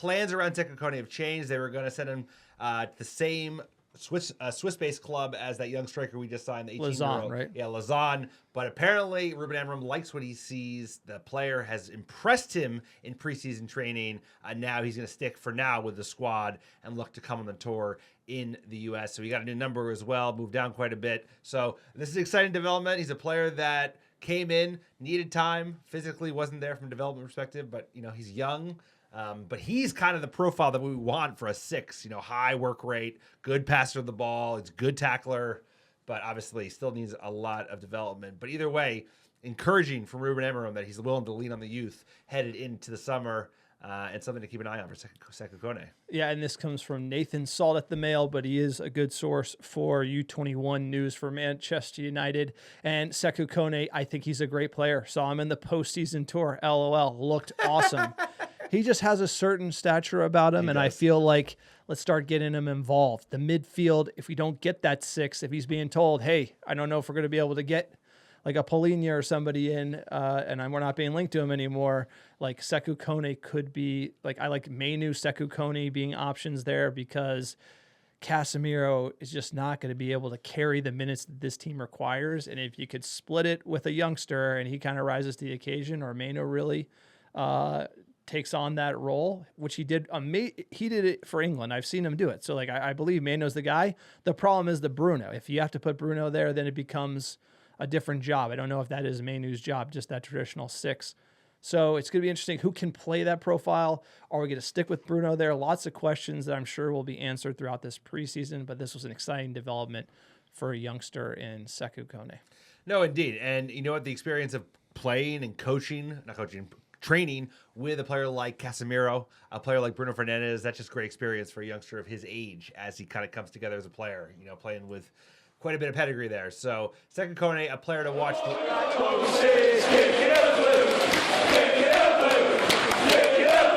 plans around Sekou Kone have changed. They were going to send him to the same Swiss-based club as that young striker we just signed, the 18-year-old. Lausanne, right? Yeah, Lausanne. But apparently, Ruben Amorim likes what he sees. The player has impressed him in preseason training. Now he's going to stick for now with the squad and look to come on the tour in the U.S. So he got a new number as well, moved down quite a bit. So this is an exciting development. He's a player that came in, needed time, physically wasn't there from a development perspective, but he's young. But he's kind of the profile that we want for a 6, high work rate, good passer of the ball. It's a good tackler, but obviously still needs a lot of development. But either way, encouraging from Ruben Amorim that he's willing to lean on the youth headed into the summer, and something to keep an eye on for Sekou Kone. Yeah, and this comes from Nathan Salt at the Mail, but he is a good source for U21 news for Manchester United. And Sekou Kone, I think he's a great player. Saw him in the postseason tour. LOL, looked awesome. He just has a certain stature about him, and I feel like let's start getting him involved. The midfield, if we don't get that 6, if he's being told, hey, I don't know if we're going to be able to get like a Polinia or somebody in, and we're not being linked to him anymore, like Sekou Kone could be, like I like Mainoo, Sekou Kone being options there because Casemiro is just not going to be able to carry the minutes that this team requires. And if you could split it with a youngster and he kind of rises to the occasion, or Mainoo really takes on that role, which he did. He did it for England. I've seen him do it. So like I believe Mainoo's the guy. The problem is the Bruno. If you have to put Bruno there, then it becomes a different job. I don't know if that is Mainoo's job, just that traditional 6. So it's going to be interesting. Who can play that profile? Are we going to stick with Bruno there? Lots of questions that I'm sure will be answered throughout this preseason, but this was an exciting development for a youngster in Sekou Kone. No, indeed. And you know what? The experience of playing and training with a player like Casemiro, a player like Bruno Fernandes, that's just great experience for a youngster of his age as he kind of comes together as a player, playing with quite a bit of pedigree there. So Sekou Kone, a player to watch. Kick it up,